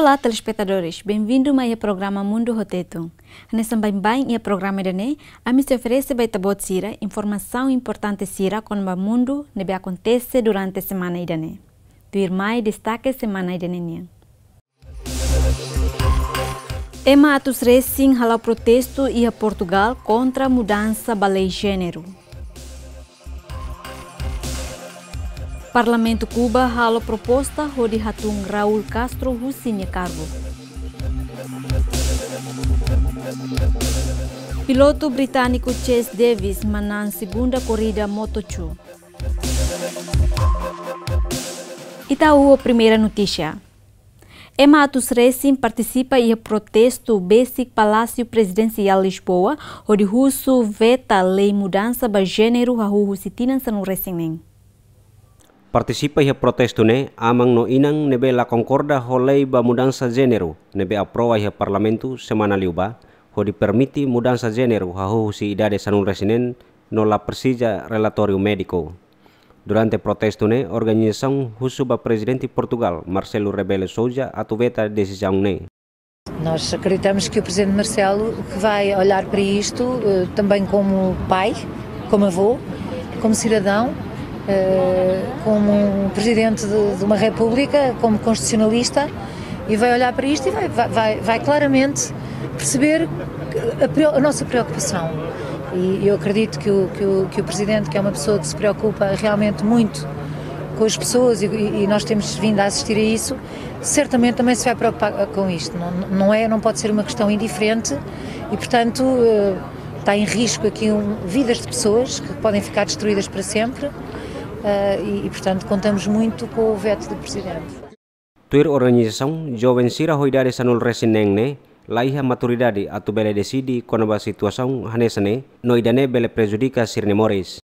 Olá, telespectadores. Bem-vindo ao programa Mundu Tétun. Nesse bem o programa de a mim se oferece para tabot sira informação importante sira com o mundo que acontece durante a semana idane. Tuir mais destaque semana idane. Ema atos racing halau protesto e a Portugal contra a mudança da lei gênero. Parlamento Cuba halo proposta de Hatung Raul Castro Husinha cargo. Piloto britânico Chase Davis manan segunda corrida Moto2. Itaú a primeira notícia. Ematus Racing participa em protesto basic Palácio Presidencial Lisboa, onde russo veta lei mudança de gênero a husitina no Racing. Participa em protesto amang no inang nebe la concorda holei ba mudança gênero nebe aprova em parlamento semana liuba onde permite mudança gênero a husi idade sanun resinen no la persija relatório médico. Durante protesto organização husu ba presidente de Portugal Marcelo Rebelo Sousa atuveta decisão Nós acreditamos que o presidente Marcelo que vai olhar para isto também como pai, como avô, como cidadão, como um presidente de uma república, como constitucionalista, e vai olhar para isto e vai claramente perceber a nossa preocupação. E eu acredito que o presidente, que é uma pessoa que se preocupa realmente muito com as pessoas e nós temos vindo a assistir a isso, certamente também se vai preocupar com isto. Não pode ser uma questão indiferente e, portanto, está em risco aqui vidas de pessoas que podem ficar destruídas para sempre. E, portanto, contamos muito com o veto do presidente. Tuir organização jovem sira hoidade sanul resineng laiha maturidade atu bele decidi quando a situação hanesane noidane bele prejudica sirnemores.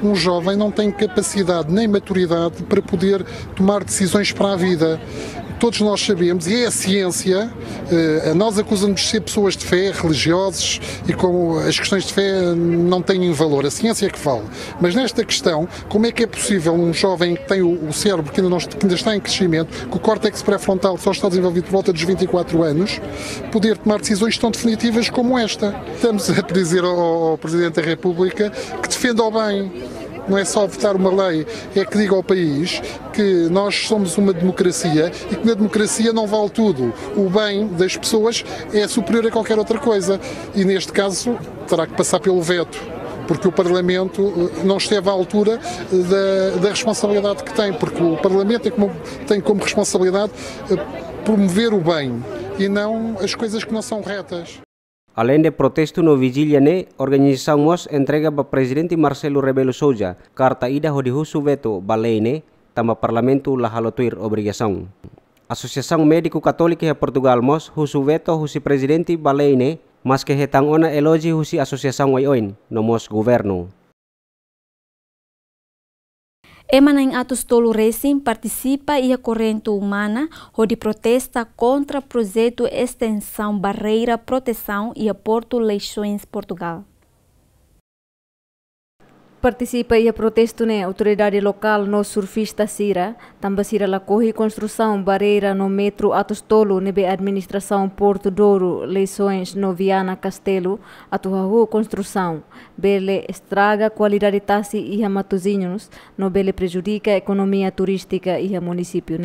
Um jovem não tem capacidade nem maturidade para poder tomar decisões para a vida. Todos nós sabemos, e é a ciência, nós acusamos de ser pessoas de fé, religiosos, e como as questões de fé não têm valor, a ciência é que vale. Mas nesta questão, como é que é possível um jovem que tem o cérebro que ainda está em crescimento, que o córtex pré-frontal só está desenvolvido por volta dos 24 anos, poder tomar decisões tão definitivas como esta? Estamos a dizer ao Presidente da República que defenda o bem. Não é só votar uma lei, é que diga ao país que nós somos uma democracia e que na democracia não vale tudo. O bem das pessoas é superior a qualquer outra coisa e neste caso terá que passar pelo veto, porque o Parlamento não esteve à altura da responsabilidade que tem, porque o Parlamento tem como responsabilidade promover o bem e não as coisas que não são retas. Além de protesto no vigília organização MOS entrega para presidente Marcelo Rebelo Sousa carta ida de husu veto balei tama parlamento la halotuir obrigação. Associação Médico Católica de Portugal MOS husu veto husi presidente balei mas que hetang ona elogi husi associação oin no MOS governo. Emanan atos tolo Racing participa e a corrente humana onde protesta contra o projeto extensão barreira proteção e a Porto Leixões Portugal. Participa e a protesto autoridade local no surfista Sira, também Sira la corre construção barreira no metro atos tolo nebe administração Porto Douro Leixões no Viana Castelo atuahu construção bele estraga qualidade tassi e a matozinhos no bele prejudica a economia turística e a município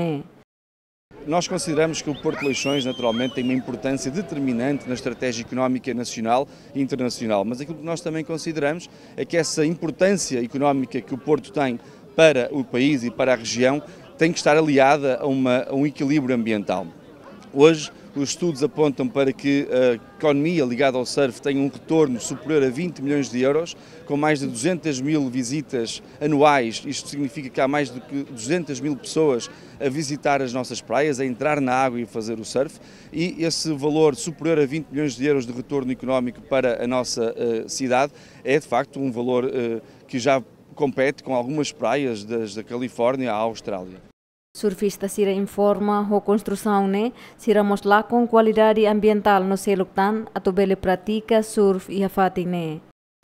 Nós consideramos que o Porto de Leixões, naturalmente, tem uma importância determinante na estratégia económica nacional e internacional, mas aquilo que nós também consideramos é que essa importância económica que o Porto tem para o país e para a região tem que estar aliada a um equilíbrio ambiental. Hoje, os estudos apontam para que a economia ligada ao surf tenha um retorno superior a 20 milhões de euros, com mais de 200 mil visitas anuais. Isto significa que há mais de 200 mil pessoas a visitar as nossas praias, a entrar na água e fazer o surf. E esse valor superior a 20 milhões de euros de retorno económico para a nossa cidade é, de facto, um valor que já compete com algumas praias da Califórnia à Austrália. Surfista Sira informa a construção Sira mostrar com qualidade ambiental no Seluktan, a tobele pratica surf e a fating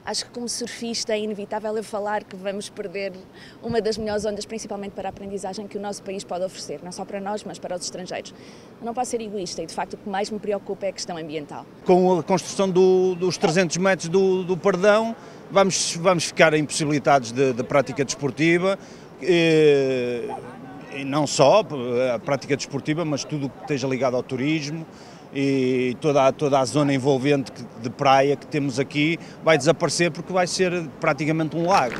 Acho que como surfista é inevitável eu falar que vamos perder uma das melhores ondas, principalmente para a aprendizagem que o nosso país pode oferecer, não só para nós, mas para os estrangeiros. Eu não posso ser egoísta e, de facto, o que mais me preocupa é a questão ambiental. Com a construção dos 300 metros do Pardão, vamos ficar impossibilitados de prática desportiva, e não só a prática desportiva, mas tudo o que esteja ligado ao turismo, e toda a zona envolvente de praia que temos aqui vai desaparecer porque vai ser praticamente um lago.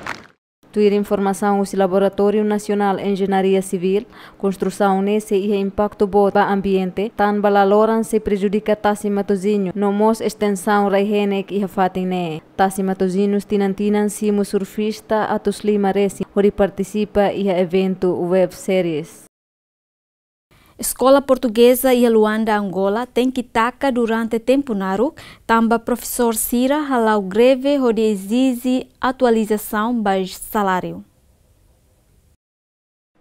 Tuir informação o Laboratório Nacional de Engenharia Civil, construção nesse e impacto bom para o ambiente, tan balaloran se prejudica tassi matozinho, no mos extensão raihenek e hafatine. Tassi matozinhos tinantinan simo surfista atos lima resi, onde participa e evento web series. Escola Portuguesa e Luanda, Angola, tem que taca durante tempo naru, tamba professor Sira halau greve onde exige atualização baixo salário.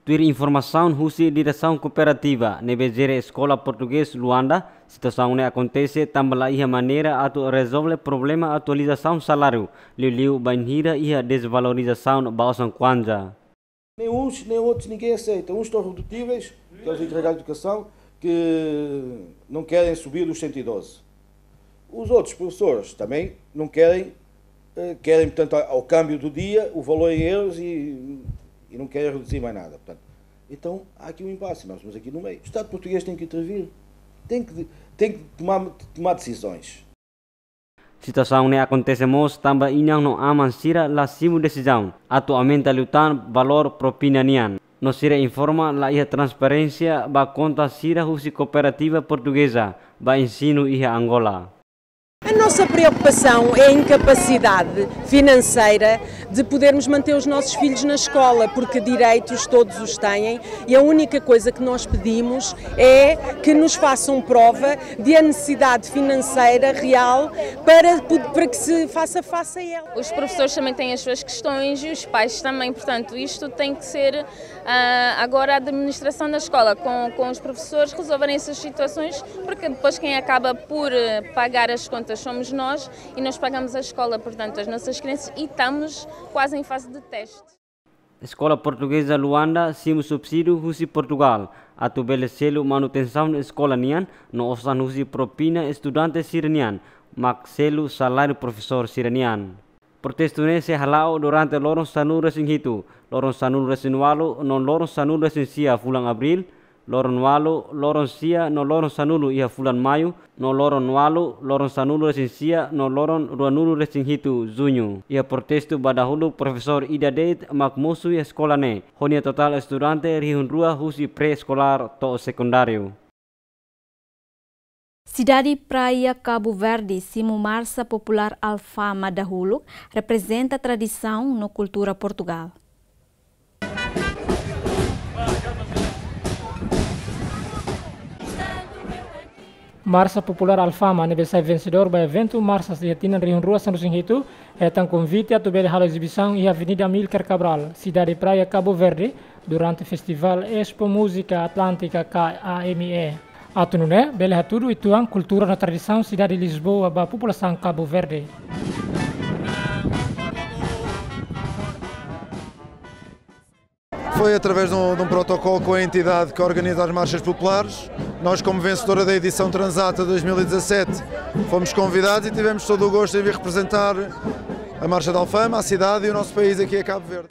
Tuir informação husi direção cooperativa nebezere Escola Portuguesa Luanda, situação ne acontece tambah ia maneira atu resolve problema atualização salário, liu banhira ia desvalorização baosan kwanja. Nem uns, nem outros, ninguém aceita. Uns estão redutíveis, que é os encarregados de educação, que não querem subir dos 112. Os outros professores também não querem, portanto, ao câmbio do dia, o valor em euros e não querem reduzir mais nada. Portanto, então, há aqui um impasse, nós estamos aqui no meio. O Estado português tem que intervir, tem que tomar decisões. Situação ne acontece mos tambah inang no aman sira la simu decisão. Atualmente lutan valor propinanian. No sira informa la ia transparência ba conta sira husi cooperativa portuguesa ba ensino ia Angola. A nossa preocupação é a incapacidade financeira de podermos manter os nossos filhos na escola, porque direitos todos os têm e a única coisa que nós pedimos é que nos façam prova de a necessidade financeira real para que se faça face a ela. Os professores também têm as suas questões e os pais também, portanto isto tem que ser agora a administração da escola com os professores resolverem essas situações, porque depois quem acaba por pagar as contas somos nós e nós pagamos a escola, portanto, as nossas crianças e estamos quase em fase de teste. Escola Portuguesa Luanda, simo subsídio husi Portugal, atu belecelo manutenção na escola nian, no osan husi propina estudante sirenian, mak selo salário professor sirenian. Protesto nesse halau durante lorong sanu resin hitu, lorong sanu resin walu, non lorong sanu resin sia fulang Abril, lorong walu, lorong sia, no lorong sanulu ia fulan Mayu, no lorong walu, lorong sanulu resin sia, no lorong ruanulu resin hitu Junho. Ia protesto badahulu profesor Ida Deit mak musu ia sekolah ne, honia total estudante rihun rua husi pré-escolar to secundário. Cidade Praia Cabo Verde, simo Marcha Popular Alfama dahulu, representa a tradição na cultura Portugal. Marcha Popular Alfama nebe sai vencedor ba evento Marcha Sejatinan Rihun Rua Sanu Singhitu é convite a tobele halo exibição e Avenida Amílcar Cabral, Cidade Praia Cabo Verde, durante o Festival Expo Música Atlântica KAME. Atunune, bele haturu ituang cultura na tradição Cidade de Lisboa ba população Cabo Verde. Foi através de um protocolo com a entidade que organiza as marchas populares. Nós, como vencedora da edição Transata 2017, fomos convidados e tivemos todo o gosto de vir representar a Marcha da Alfama, a cidade e o nosso país aqui a Cabo Verde.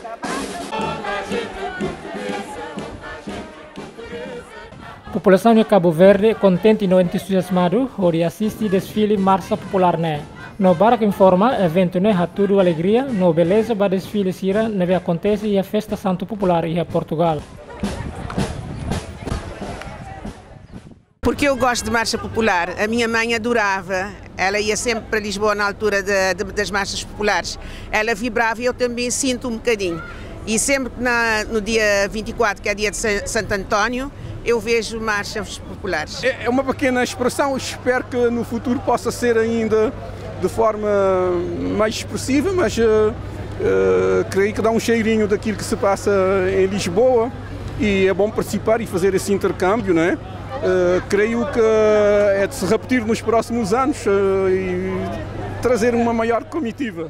A população de Cabo Verde, contente e entusiasmado, hoje assiste desfile Marcha Popular né. No barco informa, evento né tudo alegria, no beleza ba desfile sira neve acontece e a festa Santo Popular e a Portugal. Porque eu gosto de marcha popular, a minha mãe adorava, ela ia sempre para Lisboa na altura das marchas populares, ela vibrava e eu também sinto um bocadinho. E sempre no dia 24, que é dia de Santo António, eu vejo marchas populares. É uma pequena expressão, espero que no futuro possa ser ainda de forma mais expressiva, mas creio que dá um cheirinho daquilo que se passa em Lisboa e é bom participar e fazer esse intercâmbio, não é? Creio que é de se repetir nos próximos anos e trazer uma maior comitiva.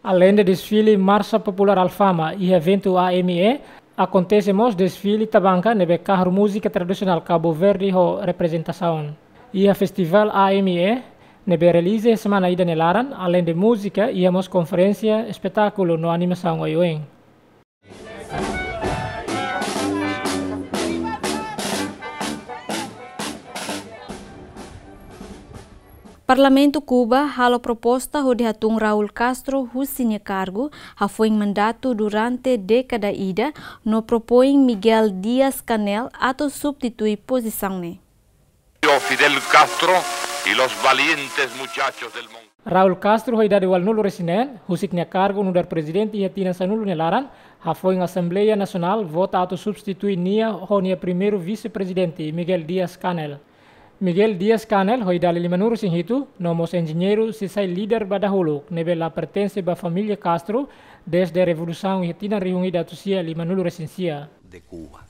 Além do desfile Marcha Popular Alfama e evento AME, acontecemos desfile tabanca nebe carro música tradicional Cabo Verde ho representação. E a festival AME nebe release semana ida nelaran, além de música, íamos conferência, espetáculo no animação oioen. Parlamento Cuba halo proposta de Tétun Raul Castro husinya cargo foi mandato durante década ida no propõe Miguel Díaz-Canel atau substitui posição ne. Fidel Castro y los valientes muchachos del mundo. Raul Castro foi dado al nulo resinen, husiknya cargo no dar presidente e tina sanulo nelaran, foi em Assembleia Nacional vota atau substitui nia honia primeiro vice-presidente Miguel Díaz-Canel. Miguel Díaz-Canel foi dali 5 anos em hitu, nomos engenheiro se sai líder badahulu, nebela pertence ba família Castro desde a revolução e tina reunida tusia 5 anos recensia. De Cuba.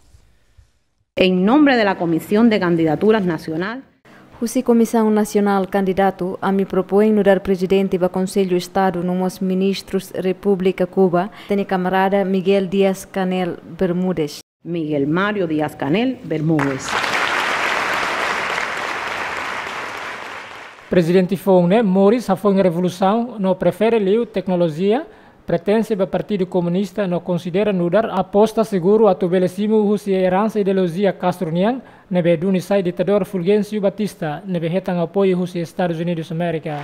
En nombre de la Comisión de Candidaturas Nacional, Husi Comissão Nacional candidato a me propõe no dar presidente do Conselho Estado nomos ministros República Cuba, tem camarada Miguel Díaz-Canel Bermúdez. Miguel Mario Díaz-Canel Bermúdez. Presidente Fong, Morris foi em revolução, não prefere liu tecnologia, pertence ao Partido Comunista, não considera nudar aposta seguro a tubelecimo husi herança ideologia Castronian, nebe duni sai ditador Fulgencio Batista, nebe hetang apoio husi Estados Unidos América.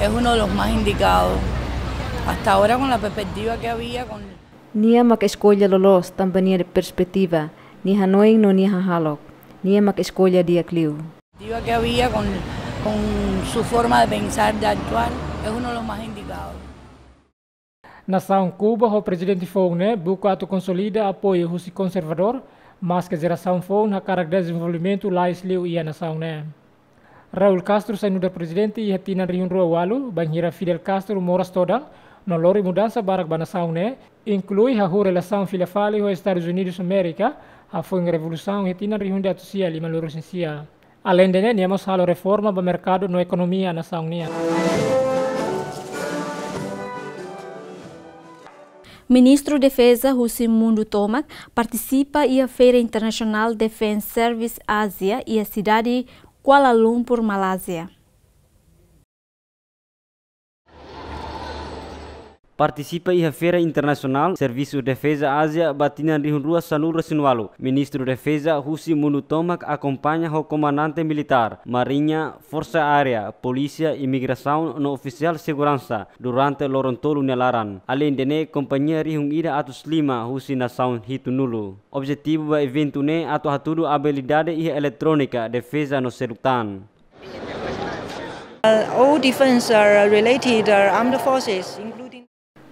Es uno de los más indicados, hasta ahora con la perspectiva que había con... Nia mak escolha lolos também de perspectiva, ni Hanoi no ni Halok. Nia mak escolha dia clio. Que había con su forma de pensar, de actuar, es uno de los más indicados. Nação Cuba, o presidente Fong busca a consolida apoio husi conservador, mas que geração Fong na cara de desenvolvimento lá esliu e a nação Raul Castro sai no da presidente e tina riun rua walu, banhira Fidel Castro moras toda, no lori mudança barak ba nação inclui a relação filha-fali aos Estados Unidos América, a foi em revolução e tina riun da tusia 5 anos recensia. Além de niamos halo reforma do mercado na economia nação nia. Ministro de Defesa Mundu participa e a Feira Internacional Defense Service Ásia e a cidade Kuala Lumpur, Malásia. Participa e a Feira Internacional Serviço de Defesa Ásia batina di rua Sanur Sinualu. Ministro de Defesa Mundu acompanha o comandante militar, Marinha, Força Aérea, Polícia e Imigração no oficial segurança durante Lorontolo Nelaran. Além de companhia rihung ida atus 5 nação hitunulu. Objetivo do evento atu haturu habilidade e eletrônica defesa no serutan. All defense related armed forces, including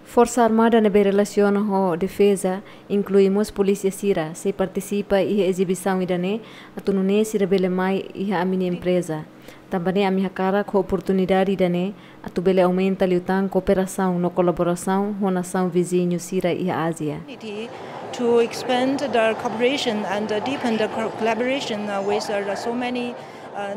Força Armada nebe relaciona ho defesa, incluímos Polícia Sira, se participa e exibição idane, atunune se rebele mai e a minha empresa. Também a minha cara com oportunidade idane, atubele aumenta liutan cooperação no colaboração com nação vizinho Sira e a Ásia. To expand the cooperation and deepen the collaboration with so many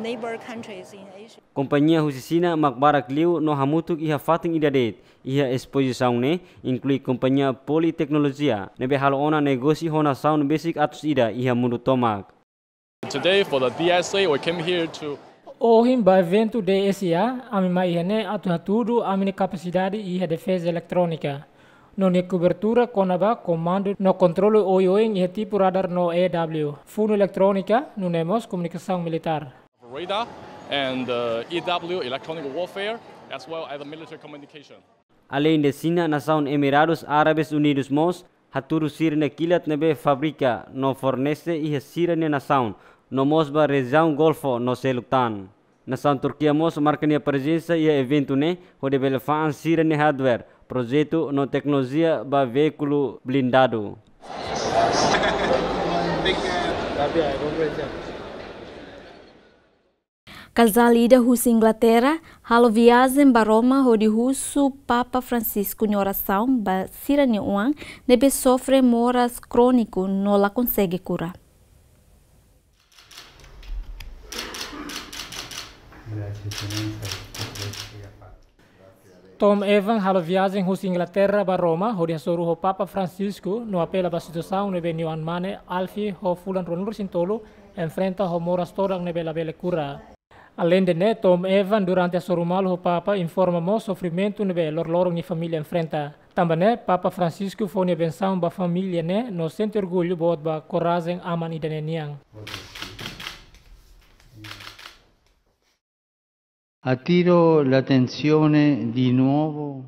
neighbor countries in Asia. Companhia Husicina Macbarak Liu no Hamutuk iha fating idadet, iha exposição inclui companhia Politecnologia, nebe halona negosi hona sound basic atus ida iha Mundu Tomak. Today for the DSA we came here to Ohim ba evento DSA, ami mai hene atu hatudu amine capacidade iha defesa eletrônica. No ne cobertura conaba comando no controle oioen iha tipo radar no EW. Funo eletrônica no nemos comunicação militar. Radar and EW, electronic warfare, as well as the military communication. Além de Sina, nação Emirados Árabes Unidos mos, haturu sir ne kilat nebe fabrica no fornece e sira ne nação, no mosba região Golfo no Seluktan. Nação Turquia mos marcania presença e evento ne, hode belefaan sira ne hardware, projeto no tecnologia ba veículo blindado. Casal ida russa Inglaterra, halo viagem para Roma, onde russo Papa Francisco em oração, ba siranya uang, nebe sofre moras crônico, não la consegue curar. Tom Evans halo viagem hos Inglaterra ba Roma, ho dia soru ho Papa Francisco, no apela ba situação nebe ni wan mane, Alfi ho fulan ronur sintolo, enfrenta ho moras todang nebe la bele cura. Além de né, Tom Evans durante a sorumalo ho Papa informa mo sofrimento nebe lor-lorong ni família enfrenta. Também Papa Francisco foi a benção ba família né, no sente orgulho bot ba coragem aman idaneniang. Attiro l'attenzione di nuovo.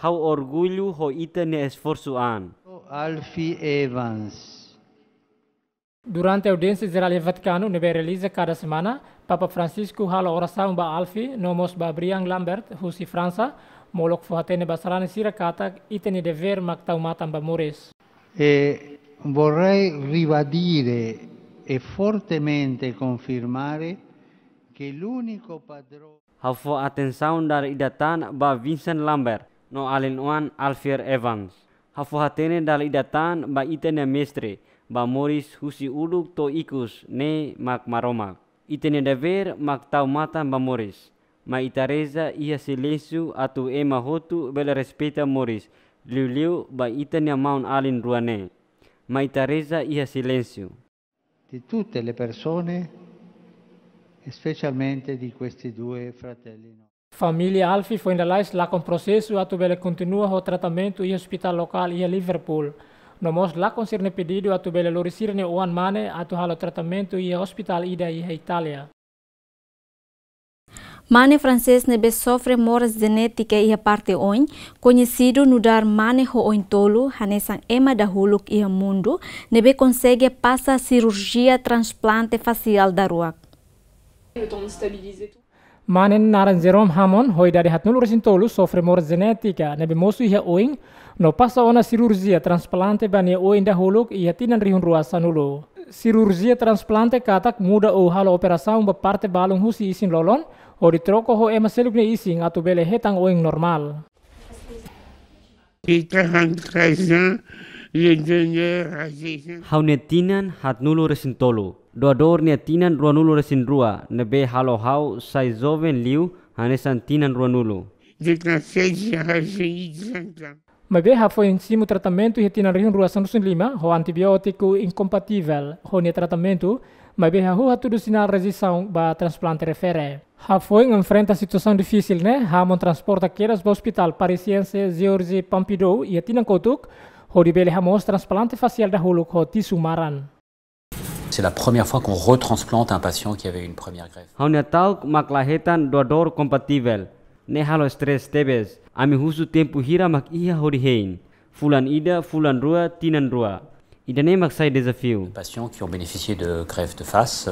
Hau orgulho ho ita ne esforçoan. Alfie Evans. Durante a audiência geral do Vaticano, nebe realiza cada semana, Papa Francisco hala oração ba Alfie, nomos ba Brian Lambert, husi França, molok fohatene ba sarane sirakata, itene dever maktau matam ba Moris. E vorrei ribadire e fortemente confermare che l'unico padrone. Hafo atenção dar idatan ba Vincent Lambert, no alen oan Alfier Evans. Hafo hatene dar idatan ba itene mestre, ba Moris husi uduk to ikus ne mak maromak. Itene dever mak tau mata ba Moris. Ma itareza ia silêncio atu ema hotu bela respeita Moris. Liu ba itene maun alin ruane. Ma itareza ia silêncio. Di tutte le persone, specialmente di questi due fratelli. Família Alfie foi ainda lá com processo atu bele continua o tratamento e hospital local e Liverpool. Nomos lá concerne pedido atu bele lorisirne oan mane atu halo tratamento e hospital ida e Itália. Mane francês nebe sofre moras genética e a parte oin, conhecido no dar mane ho oin tolo, hanesan ema da huluk e Mundu, nebe consegue passar cirurgia transplante facial da ruak. Manen naran Jerome Hammond hoi dari hatnul resintolu sofre moras genética nebe mosu ia oing no passa ona cirurgia transplante bani oing dahuluk ia tinan rihun ruasa nulo. Cirurgia transplante katak muda o halo operação ba parte balung husi isin lolon o di troko ho ema seluk ne ising atu bele hetang oing normal. Hau netinan hatnulu resintolu. Doador netinan ruanulu resin rua nebe halo hau sai joven liu hanesan tinan ruanulu. Mabe ha foi em cima tratamento e tinan rihun rua sanusun lima ho antibiótico incompatível ho ne tratamento mabe ha hu tudo sinal resistão ba transplante refere. Ha foi enfrenta situação difícil né, Hamon transporta queras ba hospital parisiense Georges Pompidou e tinan kotuk ho di bele hamos transplante facial da huluk ho tisu maran. C'est la première fois qu'on retransplante un patient qui avait une première greffe. Haunia tauk maklahetan doador compatível. Ne halo stress tebes. Ami husu tempo hira mak ia horihein. Fulan ida, fulan rua, tinan rua. Ida ne mak sai desafio. Les patients qui ont bénéficié de greffe de face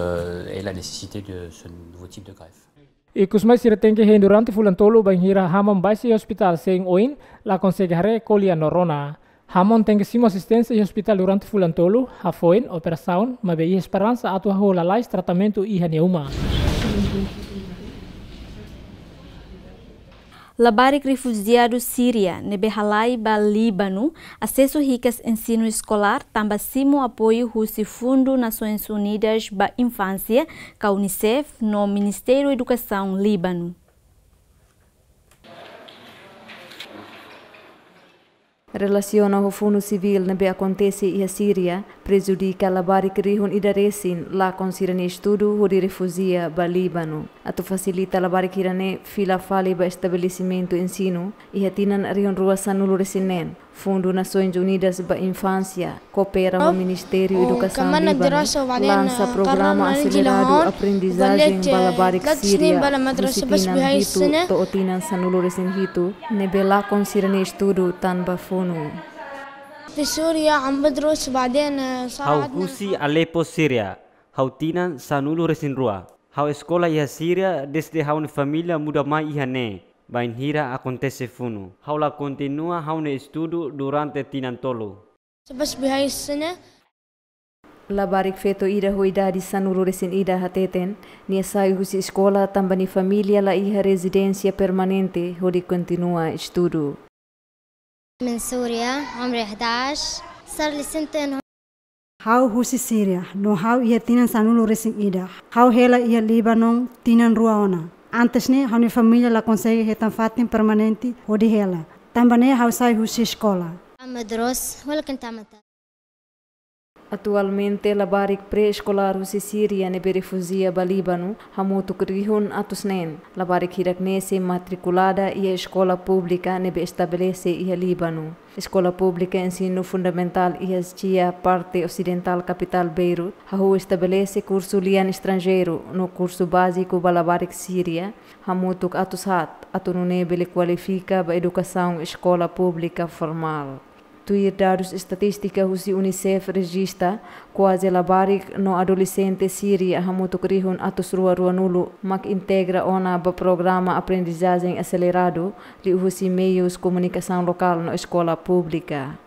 et la nécessité de ce nouveau type de greffe. Ikus mai sira tengke hen durante fulan tolu bang hira hamam baisi hospital sing oin la consegare colia norona. Hamon tem simo assistência e hospital durante fulan tolu, hafoin, operação, mabe e esperança atu ho lalais tratamento e haneuma. Labarik refugiado Síria, nebe halai ba Líbano, acesso ricas ensino escolar, tamba simo apoio husi Fundo Nações Unidas ba Infância, ka UNICEF, no Ministério Educação Líbano. Relaciona o fundo civil nebe acontece e a Síria prejudica labari rihun idaresin la consirane estudo o de refugia ba Líbano. Atu facilita labari kirane fila fali ba estabelecimento ensino e hatinan rihun ruasan nulu resinen. Fundo Nações Unidas ba Infância coopera com o Ministério Educação Líbano, lança programa acelerado aprendizagem ba labari Síria, disciplinan hitu to otinan sanulu resin hitu, nebe la consirane estudo tan ba fundo. في سوريا عم بدرس بعدين Hau husi Aleppo Syria. Hau tinan sanulu resin rua. Hau escola ia Syria desde hau família muda mai ihane. Bain hira acontece funo. Hau la continua hau ne estudo durante tinan tolo. بس بهاي السنة Labarik feto ida ho idadi sanulu resin ida hateten, nia sai husi escola tambani família la iha residência permanente ho di continua estudo. من سوريا عمري 11 صار لي سنتين. Hau husi Syria, no hau ia tinan sanulu resing ida. Hau hela ia Libanon tinan ruaona. Antes né, a minha família lá consegue retam fatem permanente ou de ela. Também a sai husi escola. Atualmente, a barik pré-escolar husi Síria nebe refugia ba Líbano, hamutu krihun atusnen. La barik hiraknese matriculada e a escola pública nebe estabelece e a Líbano. Escola pública ensino fundamental e a parte ocidental capital Beirut, hahu estabelece curso lian estrangeiro no curso básico ba la barik Síria, hamutuk atushat, atununebe le qualifica ba educação escola pública formal. Tuir dados estatística husi UNICEF registra quase la barik no adolescente Síria hamutuk rihun atus rua nulu mak integra ona ba programa aprendizagem acelerado li husi meios comunicação local no escola pública.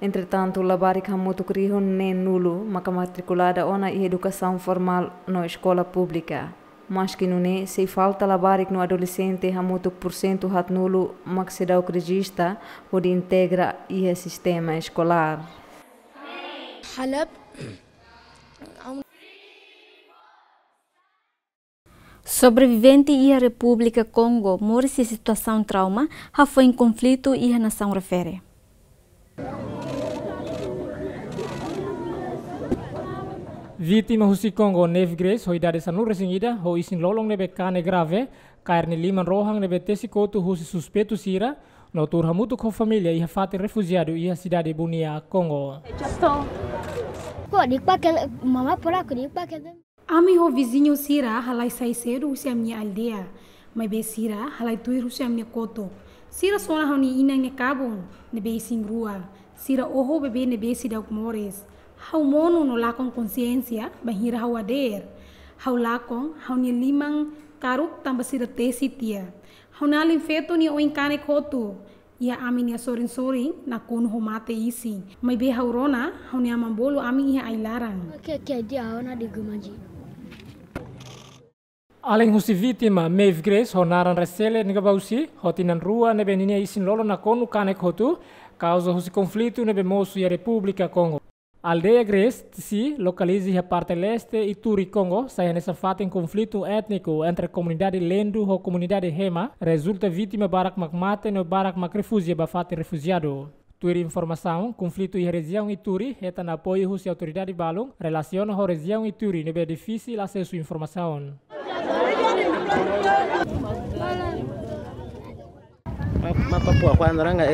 Entretanto, la barik hamutuk rihun nen nulu mak matriculada ona e educação formal no escola pública. Mas que não se falta la barik no adolescente hamutuk % hat nulo mak se dau registra onde integra e sistema escolar. Sobrevivente e a República Congo morre em situação trauma, já foi em conflito e a nação refere. Vítima husi Congo Neve Grace hoi dari sanur resingida ho isin lolong nebe kane grave kairni liman rohang nebe tesikotu husi suspetu sira no tur hamutu ko família e fati refugiado e a cidade bunia Congo. Ami ho vizinho sira halai sai cedo husi a minha aldeia, mas be sira halai tuir husi a minha koto. Sira sona honi ina nge kabun nebe isin rua, sira oho bebe nebe sida mores. Hau mono no lakon consciência, bahira hau ader. Hau lakon, hau ni limang karuk tambah sira tesi tia. Hau nalin feto ni oin kane kotu. Ia amin ya sorin na kuno ho mate isi. Mai be hau rona, hau ni amambolo amin ia ailarang. Que dia hau na digumaji. Além husi vítima, Maeve Grace, honaran resele nega bausi, hotinan rua nebe ninia isin lolo na konu kane kotu, causa husi conflito nebe moço e a República Congo. Aldeia Grace, si localiza a parte leste e Ituri, Congo, sai nessa fato em conflito étnico entre a comunidade Lendu e a comunidade Hema, resulta vítima barak makmate no barak mak refúgio bafate refugiado. Tuir informação, conflito e região Ituri, reta na apoio da autoridade Balung, relaciona a região Ituri, nebe difícil acesso à informação. Papua quando ranga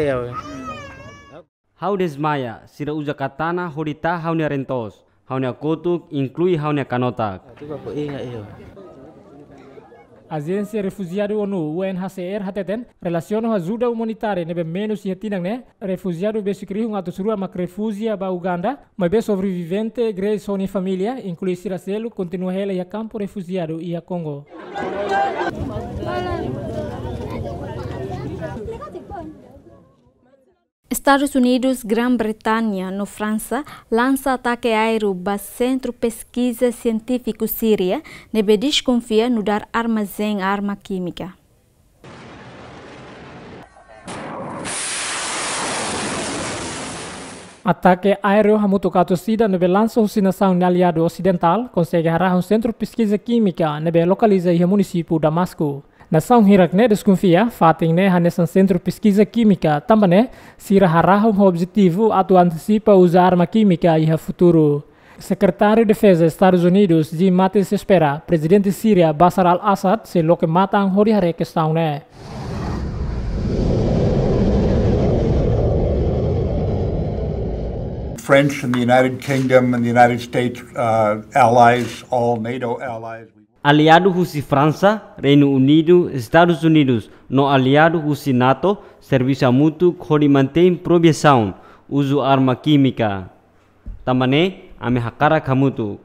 Hau desmaya, sira uja katana horita haunia rentos, haunia kotuk, inclui haunia kanotak. Agência Refugiado ONU, UNHCR hateten, relaciona ajuda humanitária nebe menos e tinang ne, refugiado besikri atus rua mak refugia ba Uganda, mas be sobrevivente Grace Sony família, inclui Siracelo, continua ela e a campo refugiado e a Congo. Estados Unidos, Grã-Bretanha, no França, lança ataque aéreo para Centro Pesquisa Científico Síria, nebe desconfia no dar armazém a arma química. Ataque aéreo hamutukato sida nebe lança o nação aliado ocidental, consegue harrar um centro de pesquisa química nebe localiza o município Damasco. Nação Irak desconfia, fatem nesse centro de pesquisa química, também sira harrar um objetivo atu antecipa usar arma química e futuro. Secretário de Defesa dos Estados Unidos, Jim Mattis, espera presidente Síria Bashar al-Assad se loque matang hori questão French and the United Kingdom and the United States allies, all NATO allies. Aliado husi França, Reino Unido, Estados Unidos, no aliado husi NATO, serviço mútuo que mantém proibição, uso arma química. Também, ami hakara kamutu.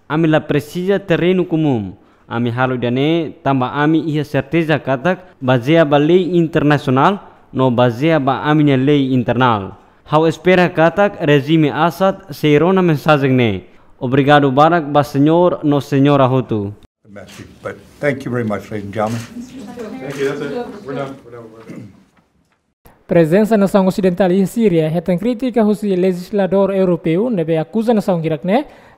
Ami la precisa terreno comum. Ami halu dane, tamba ami ia certeza katak, baseia ba lei internacional, no baseia ba ami lei internal. Hau espera katak regime Assad seirona mensagem ne. Obrigado barak ba senhor no senhora Hutu. Message, but thank you very much, ladies and gentlemen. Thank you, that's it. We're done. Presença na nação ocidental e Síria é crítica ao legislador europeu nebe acusa nação Irak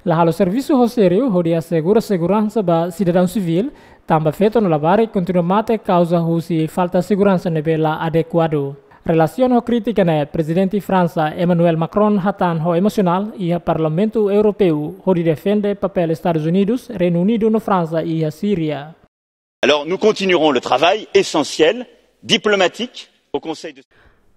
la halo serviço rosério onde assegura segurança ba cidadão civil Tamba feito no labari continuamente causa husi falta segurança nebe la adequado. Relação ho crítica ne presidente França Emmanuel Macron hatan ho emocional e a Parlamento Europeu ho de defende papel Estados Unidos, Reino Unido no França e a Síria. Alors nous continuerons le travail essentiel diplomatique au Conseil de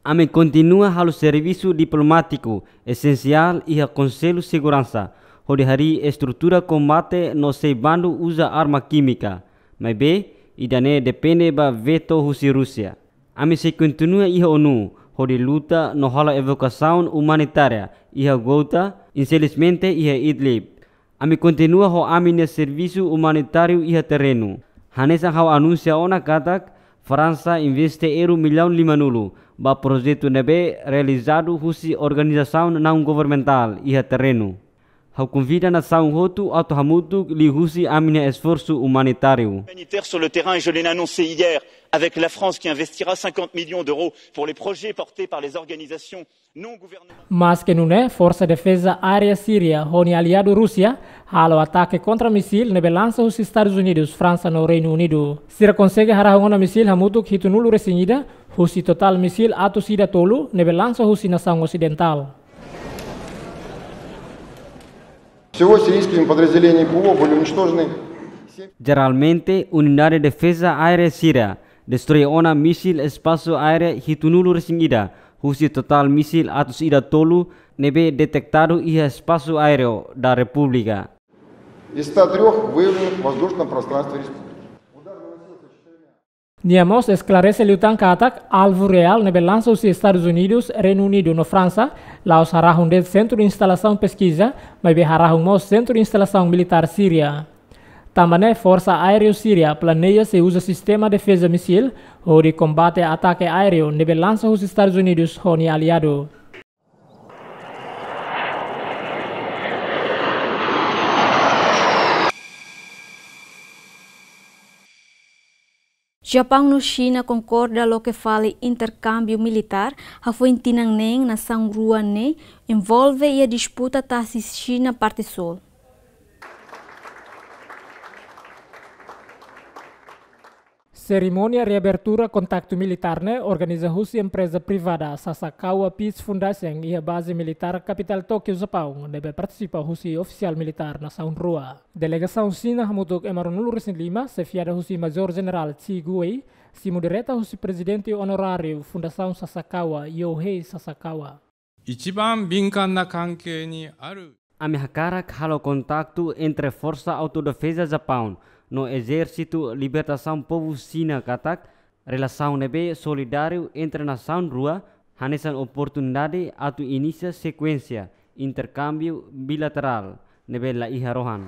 Ame continua halo serviço diplomático essencial e a Conselho Segurança, onde hari estrutura combate no sei bando usa arma química, mas be idane depende ba veto husi Rússia. Ame se continua iha ONU, onde luta no hala evacuação humanitária iha Gouta, infelizmente iha Idlib. Ame continua ho amine serviço humanitário iha terreno. Hanesa hau anuncia ona katak França investe €1,5 milhão ba projeto nebe realizado husi organização não governamental iha terreno. Hau convida nação hotu auto hamutu li husi amine esforço humanitário. Humanitaire sur le terrain et je l'ai annoncé hier avec la France qui investira 50 millions d'euros pour les projets portés par les organisations non gouvernementales. Mas que não é Força Defesa Área Síria, honi aliado Rússia, halo ataque contra missil nebe lança os Estados Unidos, França no Reino Unido. Sira consegue harahongona missil hamutuk hitunulu resinida, husi total missil atu sida tolu nebe lança husi nação ocidental. Всего сирийскими подразделениями ПВО были уничтожены. Geralmente, Unidade de Defesa Aérea Síria destrói ona míssil espaço aéreo hitunulu resingida, husi total míssil atus ida tolu nebe detectado iha espaço aéreo da República. Из 103 выявленных в воздушном пространстве республики. Niamos esclarece liutan katak alvo real nebe lança os Estados Unidos, Reino Unido no França, lá os harahun de Centro de Instalação Pesquisa, mas be harahun mo Centro de Instalação Militar Síria. Também Força Aérea Síria planeia se usa sistema de defesa missil ou de combate a ataque aéreo nebe lança os Estados Unidos honi aliado. Japão no China concorda lo que fale intercâmbio militar, a foi tinangneng nação ruane envolve e a disputa taxi China parte sul. Cerimônia reabertura contato militar ne organiza husi empresa privada Sasakawa Peace Foundation e a base militar capital Tóquio, Japão, deve participar husi oficial militar na Saun Rua. Delegação China hamutuk emarunulu resin 5 se fiada husi Major General Chi Guei, si modereta husi presidente honorário Fundação Sasakawa Yohei Sasakawa. Ichiban binkan na kankei ni aru. Ame hakarak halo contato entre Força Autodefesa Japão no Exército Libertação Povo China katak relação nebe solidário entre nação rua hanesan oportunidade atu inicia sequência intercâmbio bilateral nebe la iha rohan.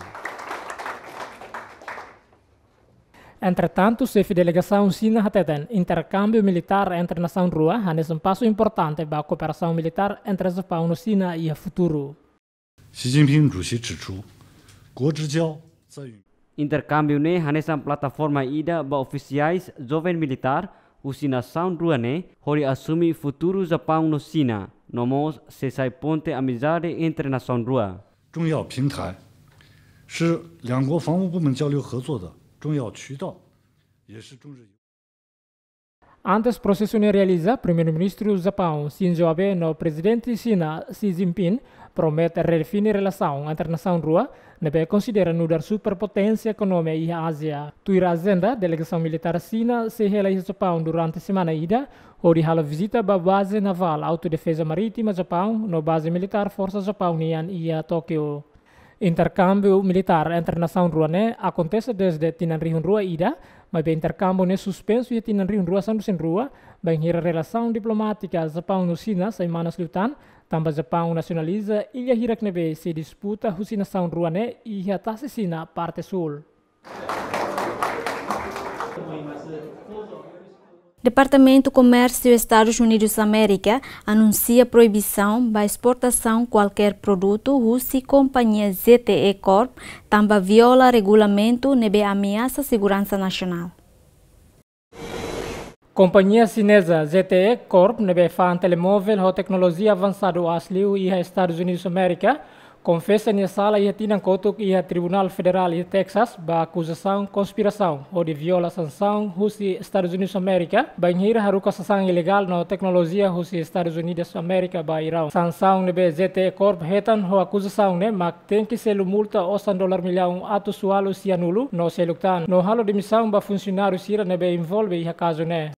Entretanto, chefe de delegação China hateten intercâmbio militar entre nação rua hanesan passo importante para a cooperação militar entre Japão e China e a futuro. 习近平主席指出，国之交在于 Intercâmbio ne hanesan plataforma ida ba oficiais jovem militar usi nação rua ne hori assumi futuro Japão no China nomos se sai ponte amizade entre nação rua. 重要平台，是两国防务部门交流合作的重要渠道，也是中日。 Antes processo ne realiza, primeiro-ministro do Japão Shinzo Abe no presidente China Xi Jinping promete redefinir relação entre nação rua, nebe considera nudar superpotência econômica e a Ásia. Tuira agenda, delegação militar China se rela em Japão durante a semana ida, onde hala visita ba base naval autodefesa marítima Japão no base militar Força Japão Nian e a Tóquio. Intercâmbio militar entre nação rua ne acontece desde Tinanrihun Rua ida, mas bem intercâmbio ne suspenso e Tinanrihun Rua sandusin rua, bem hira relação diplomática Japão no China sa manas lutan, também Japão nacionaliza ilha hirak nebe se disputa husi nação rua ne e atase China parte sul. Departamento Comércio Estados Unidos da América anuncia proibição da exportação de qualquer produto russo e companhia ZTE Corp também viola regulamento nebe ameaça segurança nacional. Companhia chinesa ZTE Corp nebe fan telemóvel ou tecnologia avançada asliu e Estados Unidos da América Confessa na sala ia tinang kotok ia Tribunal Federal ia Texas ba acusação conspiração ou de viola sanção husi Estados Unidos América ba inhira haruka sanção ilegal na tecnologia husi Estados Unidos América ba Irão. Sanção nebe ZTE Corp hetan ho acusação ne mak tem que selu multa $100 milhão atu sualo si anulo no seluktan. No halo de missão ba funcionário sira nebe envolve ia caso ne.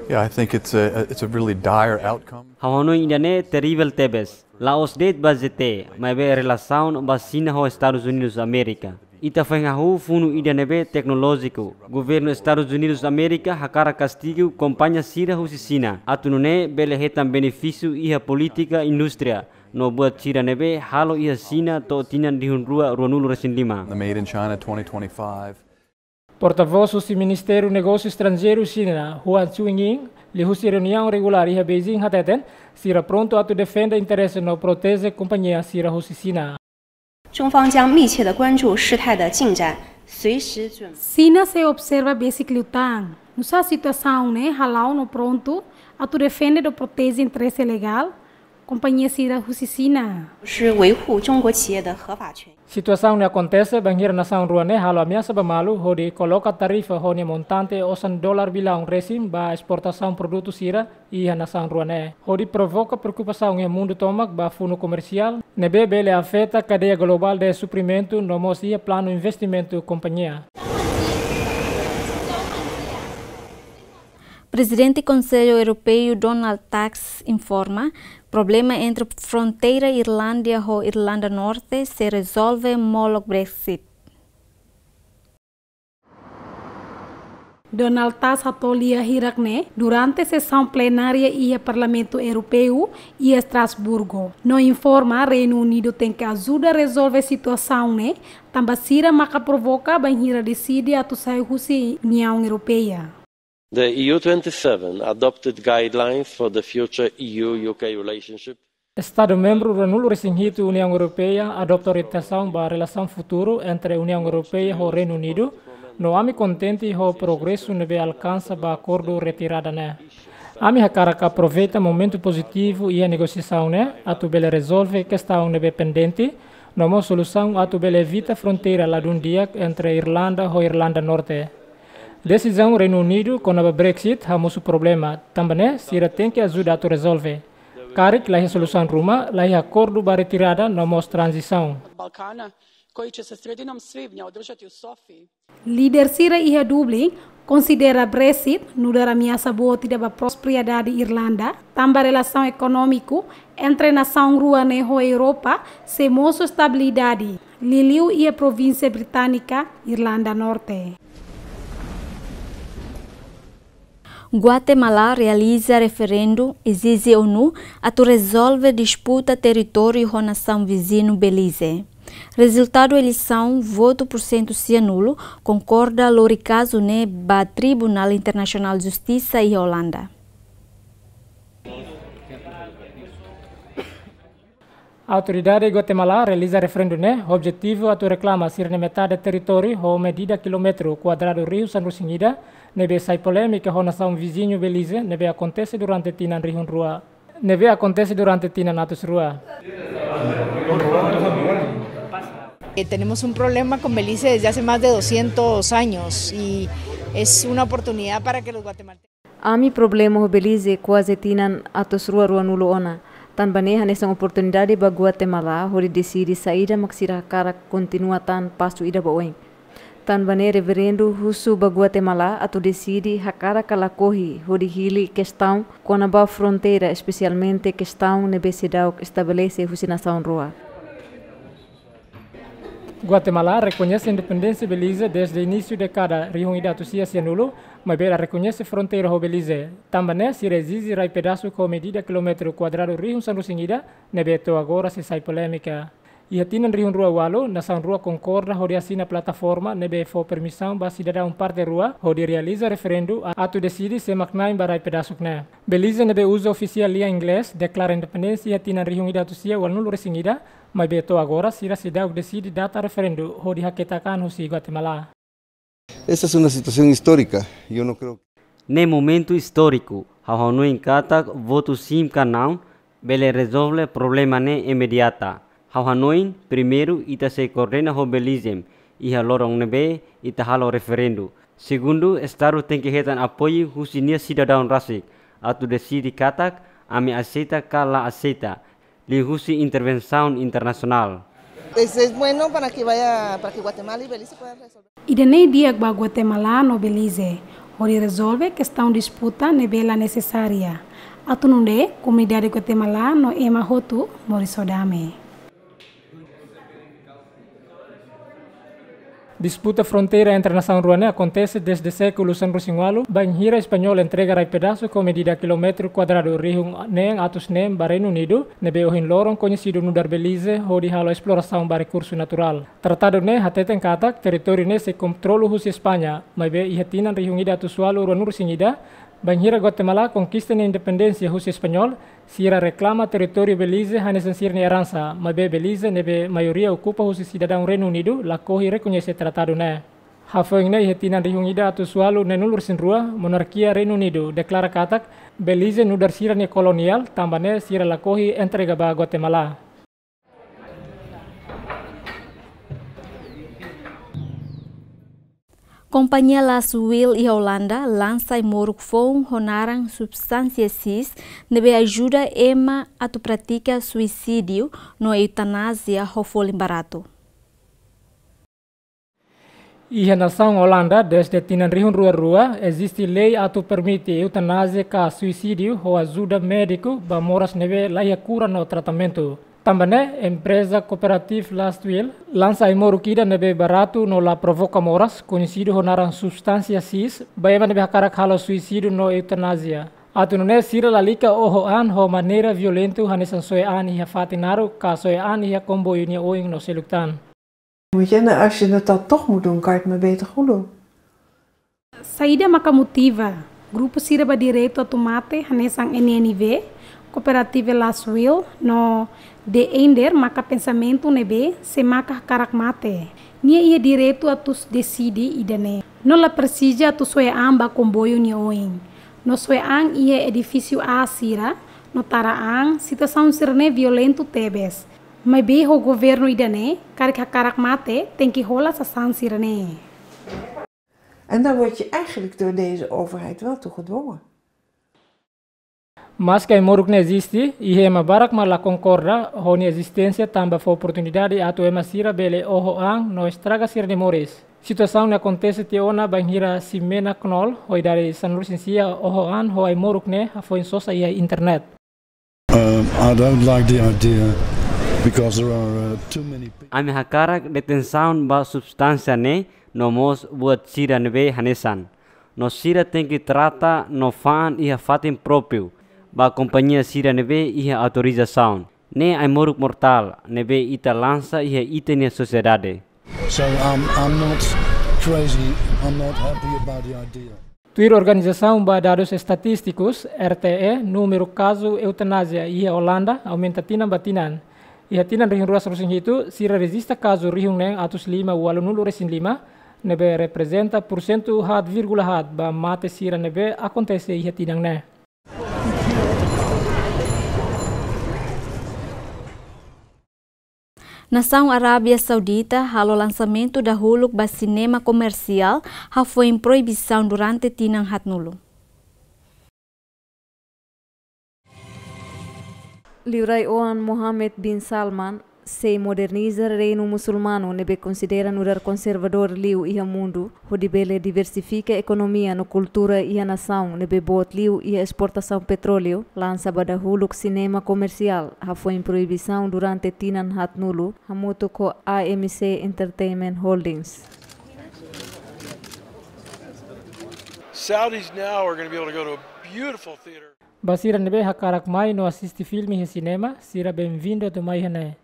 Yeah, I think it's a really dire outcome. Hawano indane terrível tebes. Laos det bazete, mas be relação vacina ho Estados Unidos América. Ita fengahu funu idanebe tecnológico. Governo Estados Unidos América hakara castigo companhia sira husicina. Atunune bele hetan benefício iha política indústria. No buat sira nebe halo iha sina to tinan dihunrua ruanulu resin lima. The Made in China 2025. Porta-voz do Ministério Negócios Estrangeiros China, Huan Chunying, lhe husi reunião regular em Beijing hateten, sira pronto a defender interesse no protege companhia sira husi China. China se observa basically utang. Nusa situação ne halau no pronto a defender do protege interesse legal. Companhia sira husi China. Situação ne acontece banhir nação ruane halo ameaça bamalu hodi coloca tarifa honi montante $100 bilhão resim ba exportação produto sira e a nação ruane. Hodi provoca preocupação em mundo tomak ba fundo comercial nebe bele afeta cadeia global de suprimento no mosia plano investimento companhia. Presidente do Conselho Europeu Donald Tusk informa problema entre fronteira Irlândia e Irlanda Norte se resolve molo Brexit. Donald Tusk atolia hirakne durante sessão plenária e Parlamento Europeu e Estrasburgo. No informa Reino Unido tem que ajuda a resolver a situação né, tambasira maka provoca banhira decide a tusai husi União Europeia. The EU27 adopted guidelines for the future EU-UK relationship. Estado-membro renulo resinhito União Europeia adopta orientação para a relação futuro entre a União Europeia e o Reino Unido. No ami contente o progresso nebe alcança ba acordo retirada né. Ami hakara aproveita momento positivo e a negociação né, atu bele resolve questão nebe pendente. Numa solução atu bele evita fronteira lá dun dia entre Irlanda e Irlanda Norte. Decisão Reino Unido com o Brexit hamusu problema. Também sira tem que ajudar a resolver. Karik lahi solução ruma, lahi acordo ba retirada nomos transição. Líder sira iha Dublin considera Brexit nudara ameaça boa tidak ba prosperidade Irlanda, tambah relação econômico entre nação rua ne ho Europa se moço estabilidade. Liliu ia província britânica Irlanda Norte. Guatemala realiza referendo exige ONU a resolver disputa território com a nação vizinho Belize. Resultado da eleição, voto por cento se nulo, concorda lori caso ne ba Tribunal Internacional de Justiça e Holanda. A autoridade de Guatemala realiza referendo né, objetivo a reclama ser na metade do território ou medida quilômetro quadrado Rio San Lucinida, nebe sai polêmica com a nação vizinho Belize, nebe acontece durante tinan Rio Rua. Nebe acontece durante tinan Atos Rua. Tenemos un problema con Belice desde hace más de 200 años y es una oportunidad para que los guatemaltecos. Ami problema con Belize quase tinan Atos Rua nulo ona. Também nessa oportunidade para Guatemala, onde decide sair da maxira cara continua tan passo ida boeng. Também reverendo Husu para Guatemala, atu decide hakara kalakohi, onde hili questão com a fronteira, especialmente questão nebesidau estabelece husinação rua. Guatemala reconhece a independência de Belize desde o início da década reunida a Cianulo, mas ela reconhece a fronteira com Belize. Também se exige rai pedaço com medida quilômetro quadrado Rio San Lucinida, nebeto agora se sai polêmica. E a tinan Rio Rua Walo, nação Rua concorda onde assina plataforma, nebe for permissão para cidadão parte rua, onde realiza referendo, atu decide se maknai barai pedaço né. Belize nebe usa oficial lia inglês, declara independência e a tinan Rio Ida Tusia Walnulo Resingida, mas beto agora sira cidadão decide data referendo, onde haketakan husi Guatemala. Essa é uma situação histórica, eu não creio. Ne momento histórico, hau no encata voto sim canão, bele resolve problema ne imediata. Hau Hanoi, primeiro, ita se coordena ho Belize, iha lorong nebe, ita halo referendo. Segundo, Estado tem que retan apoio husinia cidadão rasik, atau decidi katak, ami aceita kala aceita, li husi intervenção internacional. Es bueno para que Guatemala y Belice puedan resolver. Idene dia ba Guatemala no Belize, ori resolve questão disputa nebela necessária. Atununde, comunidade Guatemala no ema hotu morisodame. Disputa fronteira entre nação ruana acontece desde séculos anrusingualo. Banhira espanhol entrega rai pedaço com medida quilômetro quadrado rihung nem atus nem ba Reino Unido, nebe ohin lorong conhecido no dar Belize, hodi halo exploração ba recurso natural. Tratado ne hateten katak, território ne se controlo husi Espanha, mas be ihatinan rihung ida atusualo ruanur singida. Banhira Guatemala conquista a independência russo espanhol, sira reclama território Belize hanesan sirne herança, mas Belize nebe maioria ocupa russo cidadão Reino Unido, la corre reconhece tratado né. Hafeng ne hetinan rihungida atu sualu nenulur sinrua, monarquia Reino Unido, declara katak, Belize nudar sira ne kolonial, tambane sira la corre entrega ba Guatemala. Companhia Laswil e Holanda lança e moruk fon honarang substância cis nebe ajuda ema a tu pratica suicídio no eutanásia hofolim barato. E a nação Holanda, desde tinan rihun rua existe lei a tu permite eutanásia ka suicídio ou ajuda médico ba moras nebe laia cura no tratamento. Também, empresa cooperativa Laswil lança imorukida nebe barato no la provoca moras, conhecido honaran substância cis, baeba nebe hakarak halo suicídio no eutanásia. Atunune sira lalika ohoan ho maneira violento hanesan soean iha fatinaru ka soean iha combo unia oing no seluktan. Moet je, als je het dan toch moet doen, kan je het maar beter goed doen. Saída maka motiva. Grupo sira ba direito a tomate hanesan NNV, cooperativa Laswil no de ender maka pensamento nebe se maka karak mate. Nia ia direito a tus decide idane. No la precisa tu soean ba comboio ni oing. No soean ia edifício a sira, no taraan situação sirne violento tebes. Mas bem o governo idane, karak mate tem que rola sa san sirne. En dan word je eigenlijk door deze overheid wel toe gedwongen. Mas que moruk não existe, e ema barak la concorda, honi existência tamba for oportunidade atu ema sira bele ohoang no estraga sir de mores. Situação ne acontece te ona banhira simena knol, hoi dari sanrusinsia ohoang hoi moruk ne foi sosa ia internet. I don't like the idea because there are too many people. Ami hakarak detenção ba substância ne no mos buat sira nebe hanesan. No sira tem que trata no fan ia fatin próprio. Ba companhia sira nebe iha autorização. Ne ai moruk mortal, nebe ita lança iha itenia sociedade. So I'm not crazy, I'm not happy about the idea. Tuir organização ba dados estatísticos, RTE, número caso eutanásia iha Holanda, aumenta tinan batinan. Iha tinan rihun ruas rusin itu, sira resista caso rihun neng atus 5 walunulu resin 5, nebe representa porcento had virgula had ba mate sira nebe acontece iha tinang ne. Nação Arábia Saudita halo lançamento da huluk ba cinema comercial ha foi em proibição durante tinang hatnulo. Liurai Oan Mohammed bin Salman se moderniza reino muçulmano nebe considera nurar conservador liu iha mundo, hodi bele diversifica economia no cultura iha nação nebe bot liu iha exportação petróleo, lança bada huluk cinema comercial, ha foi em proibição durante tinan hat nulo, hamuto ko AMC Entertainment Holdings. Saudis now are going to be able to go to a beautiful theater. Basira nebe hakarak mai no assisti filme e cinema, sira bem-vindo to mai hane.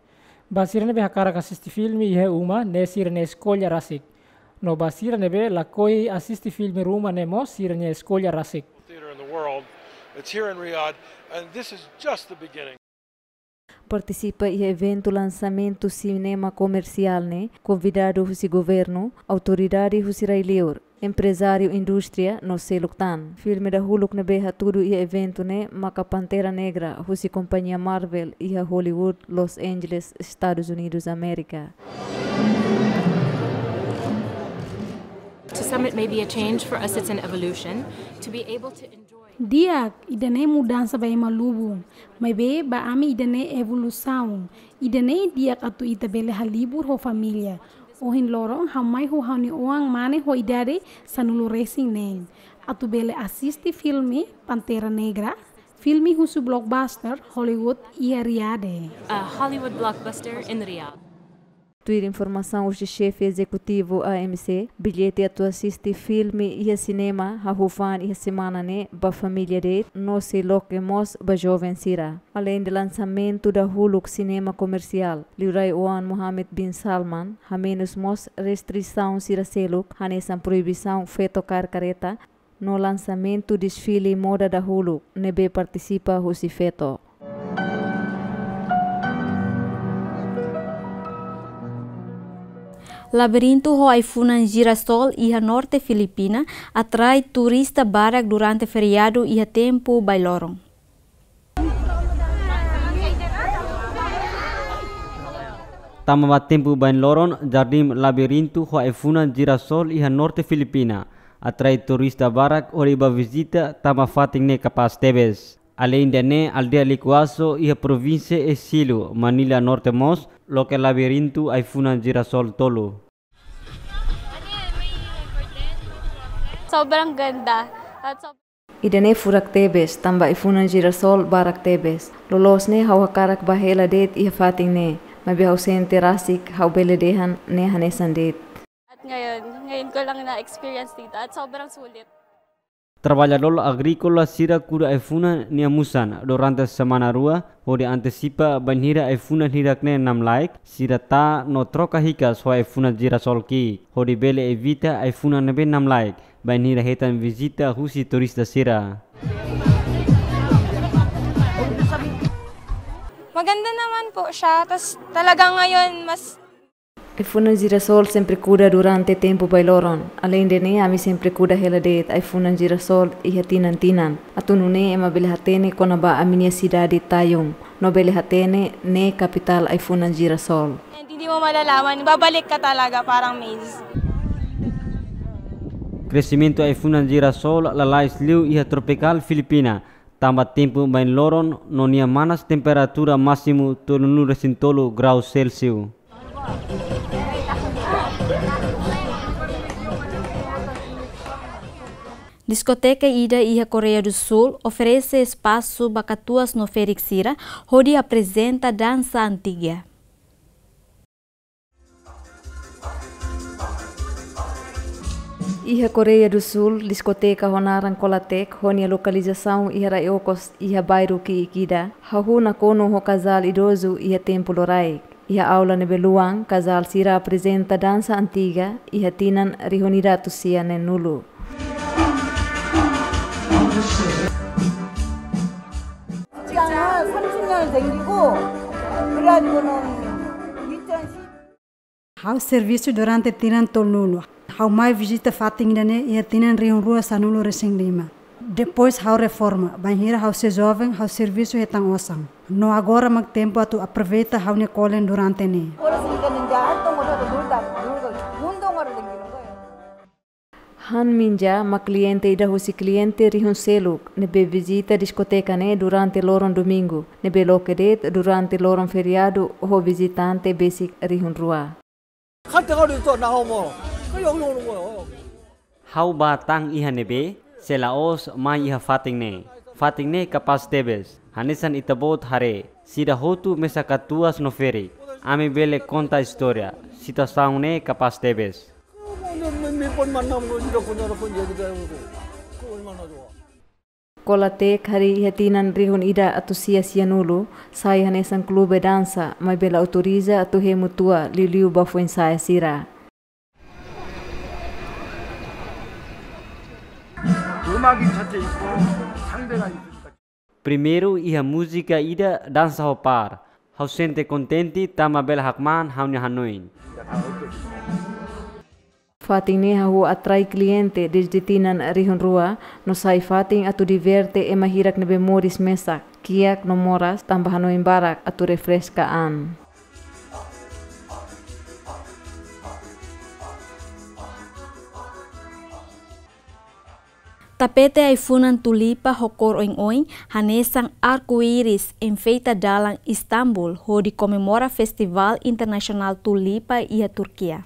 Basira nebe hakarak assisti filme e uma, ne sira ne escolha rasik. No basira nebe la koi assisti filme ruma ne mo sira ne escolha rasik. Theater in the world. It's here in Riyadh, and this is just the beginning. Participa em evento lançamento cinema comercial, né? Convidado o governo, autoridade o Railiur, empresário indústria no Seluktan. Filme da Huluk na beha tudo e evento, né? Maca Pantera Negra, o companhia Marvel e a Hollywood, Los Angeles, Estados Unidos, América. To some it may be a change, for us it's an evolution. To be able to enjoy. Dia idane mudança vai malubo, mas be ba ami idane evolução. Idane dia atu itabele halibur ho família. Ohin lorong hamai ho hani oang mane ho idade sanulu racing nen. Atu bele assiste filme Pantera Negra, filme husu blockbuster Hollywood e Riyadh. A Hollywood blockbuster in Riyadh. Tuir informação hoje chefe executivo AMC, bilhete a tu assiste filme e a cinema, a rufan e a semana né, ba família de, não se loquemos ba jovem sira. Além do lançamento da Huluk cinema comercial, Liurai Oan Mohammed bin Salman, a menos mos restrição sira seluk, a nessa proibição feito careta, no lançamento desfile moda da Huluk, nebe participa o si feto. Labirinto ho Haifunan Girasol e a norte Filipina atrai turista barak durante feriado e a tempo bailorong. Tama tempo bailorong jardim labirinto ho Haifunan Girasol e a norte Filipina atrai turista barak oriba visita tama fating ne kapas Tebes. Além de ne aldea Licuaso e a província Esilo, Manila Norte Mos, lo que labirinto Haifunan Girasol tolo. Sobrang ganda. Idane furak Tebes, tamba Haifunan Girasol barak Tebes. Lolos ne hawakarak bahela det iha fating ne. Mabihaw sente rasik haw beledehan ne hanesan det. At ngayon ko lang na-experience dito at sobrang sulit. Trabalhador agrícola sira cura Haifunan niamusan durante semana rua, onde antecipa banhira Haifunan hirakne nam like, sira ta no troca hikas ho Haifunan Girasol ki, onde bele evita Haifunan nebe nam like, banhira hetan visita husi turista sira. Maganda naman po siya, tas talaga ngayon mas Haifunan Girasol sempre cuida durante tempo bailoron. Além de ne, ami sempre cuida hela det Haifunan Girasol e hatinan-tinan. Atunu ne ema belehatene konaba a minha cidade Tayong. No belehatene ne capital Haifunan Girasol. hindi mo malalaman, babalik ka talaga parang maze. Crescimento Haifunan Girasol lalais liu iha tropical Filipina. Tambah tempo bailoron no nia manas temperatura máximo tolunu resintolo graus Celsius. Discoteca Ida e a Coreia do Sul oferece espaço para tuas no Ferixira, onde apresenta dança antiga. Iha Coreia do Sul, discoteca Honaran Kolatek, honia localização iha raiokos iha bairro ki ikida, hahuna kono ho casal idoso iha tempo lorai. Iha aula nebeluang, casal sira apresenta dança antiga, iha tinan rihonidatu sia nenulu. Hau serviço durante tinan tolnulo. Hau mai visita fating dane e tinan rion rua sanulo resing lima. Depois hau reforma, banhira hau se jovem, hau serviço hetang osang. No agora mag tempo atu aproveita hau ne kolen durante ne. Han minja ma cliente ida husi cliente rihun seluk nebe visita discoteca ne durante loron domingo nebe lokedet durante loron feriado ho visitante basic rihun rua. Hau batang iha nebe selaos mai iha fating ne kapas Tebes hanesan itabot hare sida hotu mesa katuas no feri ame bele conta historia situação ne kapas Tebes. Kolatek hari hetinan rihun ida atu sia nulu, sai hanesan klube dansa, mai bela autoriza atu he mutua liliu bafuen saya sira. Primeiro iha música ida dança hopar, hau sente contenti tama bela hakman haunya hanoin. Fating ne hau atrai cliente desde tinan rihun rua no sai fating atu diverte e mahirak nebe moris mesak kiak no moras tambah hanoin barak atu refreskaan. Tapete ay funan tulipa hokor oing-oing hanesang arco-iris enfeita dalang Istanbul ho di comemora Festival Internasional Tulipa ia Turquia.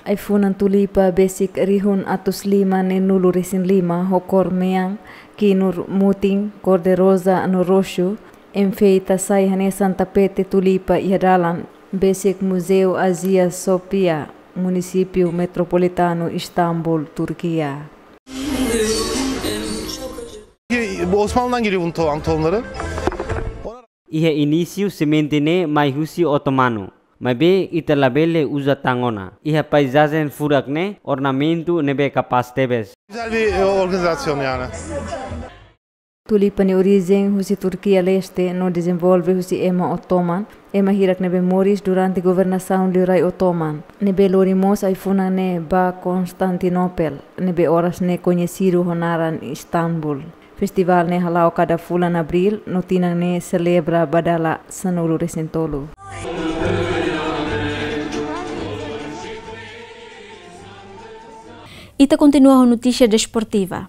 Ay funan tulipa basic rihun atus lima ne nulu resin lima hokor meang kinur muting cor-de rosa no roxo enfeita sai hanesan tapete tulipa ia dalang basic Museu Asia Sofia município metropolitano Istanbul, Turquia. Osmanlı'dan geliyor bunun tohumları. Ihe início semente ne mai husi otomano. Mas be ita labele usa tangona. Ihe paisajen furak ne ornamento nebe capaz tebes. Güzel bir organizasyon yani. Tulipa ni origem husi Turquia leste no desenvolve husi ema Ottoman, ema hirak nebe moris durante governação de rei Ottoman. Nebe lorimos ai funa ne ba Constantinopel, nebe horas ne conhecido honaran Istanbul. Festival ne halau cada fulan Abril, no tinang ne celebra badala sanulu resentolo. Ita continua a notícia desportiva.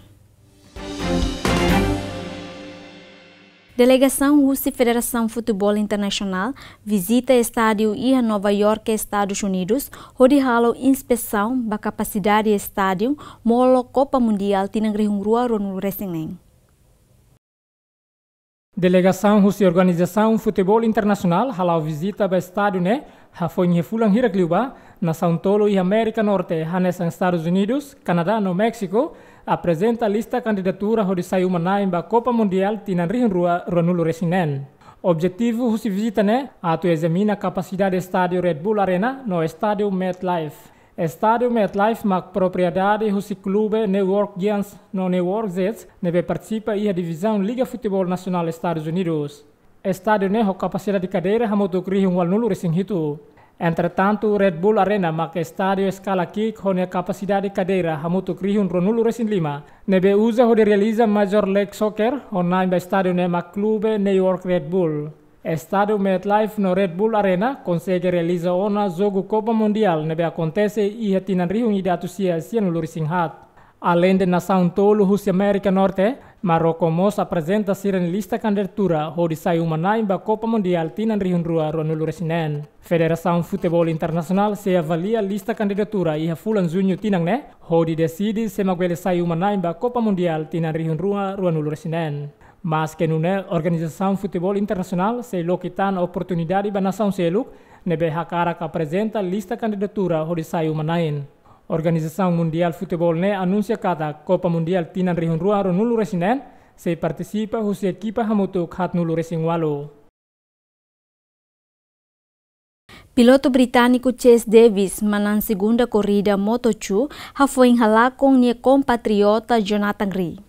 Delegação Rússia Federação Futebol Internacional visita o estádio em Nova York, Estados Unidos, onde halo inspeção da capacidade do estádio molo Copa Mundial tinang rihungrua ronul resinen. Delegação Rússia Organização Futebol Internacional halau visita ao estádio ne foi em refulang hirakliuba na São Paulo e América Norte, hanesan Estados Unidos, Canadá no México, apresenta a lista candidatura onde saiu manaim ba Copa Mundial tinan rihun rua ronulu resinen. Objetivo husi visita ne atu examina a capacidade do estádio Red Bull Arena no estádio MetLife. Estádio MetLife mak propriedade husi clube New York Giants no New York Jets nebe participa e a divisão Liga Futebol Nacional Estados Unidos. Estádio ne ho capacidade de cadeira hamutuk rihun wal nulu resing hitu. Entretanto, Red Bull Arena mak estádio escala kick hone capacidade de cadeira hamutuk rihun ronulu resin lima. Nebe usa hode realiza Major League Soccer online ba estádio ne mak clube New York Red Bull. Estádio MetLife no Red Bull Arena consegue realiza ona jogo Copa Mundial nebe acontece e tinan rihun idatu sia no resin hat. Além de nação tolo Rússia América Norte, Marrocos mos apresenta siren lista candidatura onde saiu manaim ba Copa Mundial tinan rihun rua ronulu resinen. Federação Futebol Internacional se avalia lista candidatura e fulan junho tinang ne, onde decide se maguele saiu manaim ba Copa Mundial tinan rihun rua ronulu resinen. Mas que nune Organização Futebol Internacional se lokitan oportunidade ba nação seluk, nebe hakara ka apresenta lista candidatura onde saiu manaim. Organização Mundial Futebol ne anuncia kata Copa Mundial tinan rihun rua ronulu resinen, se participa husi equipa hamutuk hat nulu resing walu. Piloto britânico Chase Davis manan segunda corrida Moto2 foi enrolado com seu compatriota Jonathan Rea.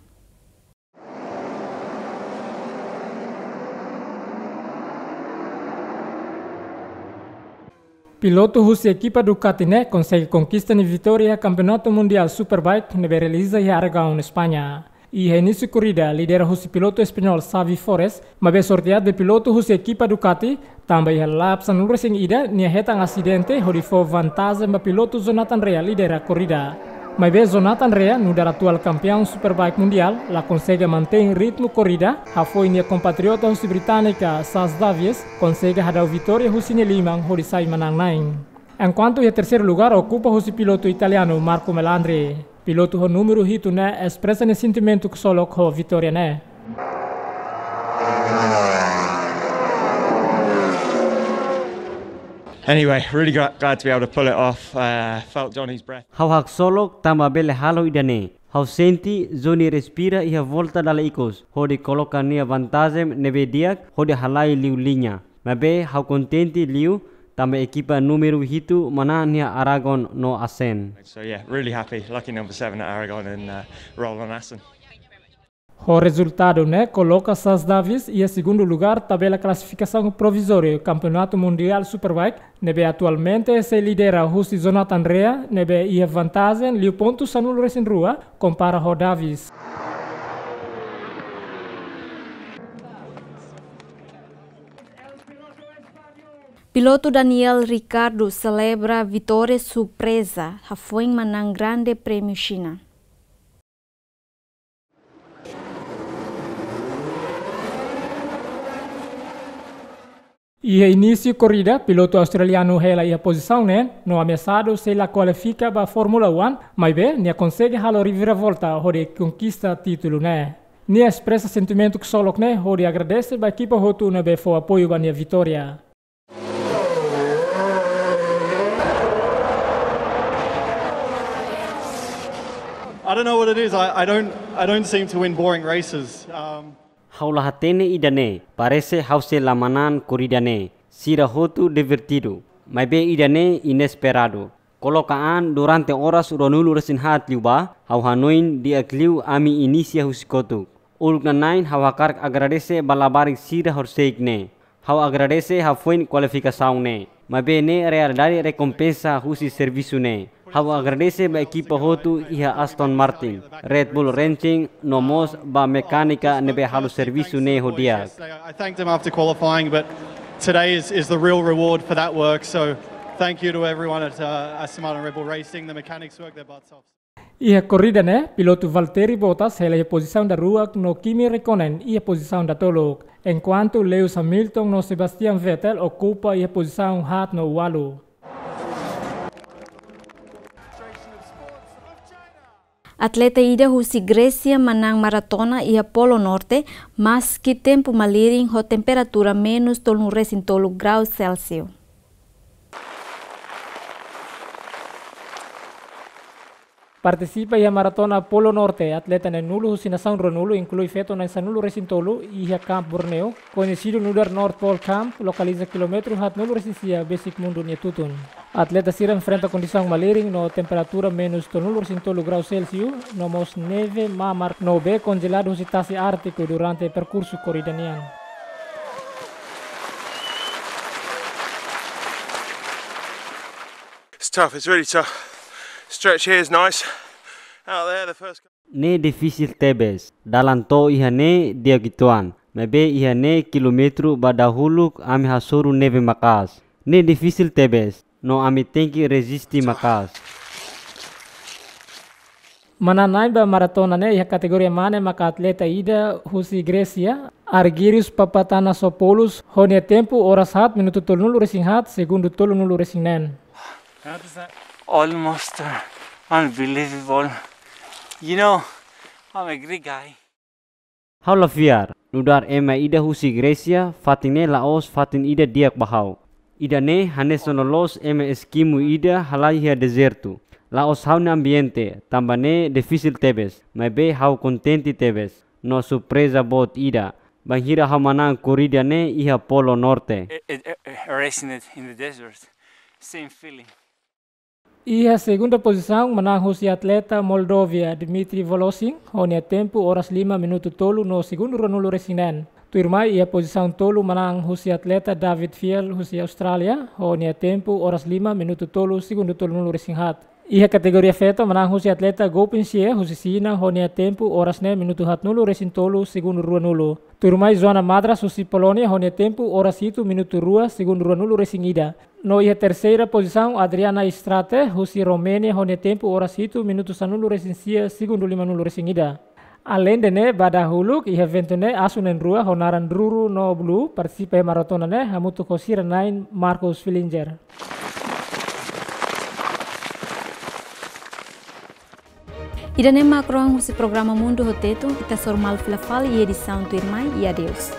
Piloto Rússia equipa Ducati ne consegue conquista de vitória Campeonato Mundial Superbike nebe realiza em Aragão, Espanha. E início corrida lidera Rússia piloto espanhol Xavi Forés, mas sorteado de piloto Rússia equipa Ducati, também lapsa no racing ida nia hetang acidente onde foi vantagem ba piloto Jonathan Rea lidera corrida. Mas bem Jonathan Rea, no dar atual campeão Superbike Mundial, la consegue manter ritmo corrida, a foi nia compatriota Rússia britânica Sas Davies, consegue dar vitória Rússia Limang onde sai manang naing. Enquanto em terceiro lugar ocupa o piloto italiano Marco Melandri. Piloto o número hito ne expressa ne sentimento que solo com vitória ne. Anyway, really glad to be able to pull it off. Felt Johnny's breath. Hau hak solok tama bele halo idane. Hau senti Johnny respira ia volta dala ikos. Hode coloca nia vantagem nebe diak hode halai liu linha. Mabe hau contenti liu tama equipa número hito mana nia Aragon no Asen. So yeah, really happy. Lucky number 7 at Aragon and roll on Asen. O resultado, coloca Sas Davis em segundo lugar tabela classificação provisória Campeonato Mundial Superbike, nebe atualmente se lidera Husi Jonathan Rea, nebe ia vantagem liu pontos anul Racing Rua compara o Davis. Piloto Daniel Ricciardo celebra vitória surpresa, foi manang Grande Prêmio China. E início corrida, piloto australiano hela a posição, no ameaçado se la qualifica para a Fórmula 1, mas bem, nem consegue halo reviravolta, onde conquista título, Nem expressa sentimento que solo, onde agradece para a equipa hotu, for apoio para a vitória. I don't know what it is. I don't seem to win boring races. Haula hatene idane, parece hause lamanan corridane, sira hotu divertido, mas be idane inesperado. Colokaan durante horas uronulu resin hat liuba, hau hanoin di akliu ami inicia husikotu. Uluk nanain hawakar agradece balabarik sira horseikne. Hau agradece hafuin qualificação ne, mas be ne realidade recompensa husi serviço ne. Hau agradece ba equipa hotu iha Aston Martin, Red Bull Racing, nomos ba mecânica nebe halu serviço ne hodia. I thanked them after qualifying, but today is the real reward for that work. So thank you to everyone at Aston Martin Red Bull Racing. The mechanics work their butts off. Ia corrida, piloto Valtteri Bottas hela a posição da rua no Kimi Räikkönen e a posição da tolok, enquanto Lewis Hamilton no Sebastian Vettel ocupa a posição hat no walo. Atleta ida husi Grécia manang maratona e a Polo Norte, mas que tempo maliring ho temperatura menos tolu resin tolu graus Celsius. Participa a maratona Polo Norte, atleta na nulo husi nação Ronulo, inclui feto na sanulo resin tolu e a Camp Borneo, conhecido no North Pole Camp, localiza quilômetro hat nulo resisia basic Mundu nia Tétun. Atleta sira enfrenta condição maliring no temperatura menos tolu resin tolu graus Celsius, no mos neve mamar no be congelado husi tasi ártico durante o percurso corridaniano. It's tough, it's really tough. Stretch here is nice. Out there, the first. Ne difícil tebes, dalanto ihane dia gituan, mebe ihane kilometro badahuluk ami hasuru neve makas. Ne difícil tebes, no ami tenki resisti makas. Mananai ba maratona a categoria mane maka atleta ida husi Grécia, Argyrius Papatanasopoulos, honia tempo horas hat minuto tolnulu racing hat, segundo tolnulu racing nen. How does that? Almost unbelievable. You know, I'm a Greek guy. Haula fiar, nudar ema ida husi Grécia, fatine laos fatin ida diak bahau. Ida ne hanes sonolos ema esquimu ida halai deserto. Laos hauna ambiente, tambane difícil tebes, mas be hau contente tebes. No surpresa bot ida, banhira hamanan corrida ne iha Polo Norte. Racing it in the desert, same feeling. E a segunda posição manang husi atleta Moldovia Dmitry Volosin, honia tempo horas 5 minuto tolu no segundo ronulo resinen. Tuirmai e a posição tolu manang husi atleta David Fiel husi Austrália, honia tempo horas 5 minuto tolu segundo tolu resinhat. E a categoria feto manang husi atleta Gopinsie husi Sina, honia tempo horas 9 minuto hat nulo resin tolu segundo ruanulo. Tuirmai Zona Madras husi Polônia, honia tempo horas 7 minuto rua segundo ruanulo resin ida. No e a terceira posição, Adriana Strate, husi Romênia, honia tempo horas 7 minuto sanulo resinsia segundo 5 nulo resin ida. Além de badahuluk e evento asunen rua honaran druru no blue participa maratona hamutu kosira 9 Marcos Fillinger. Idane macroang husi programa Mundu Hoteto, ita sormal filafal e edição do irmão e adeus.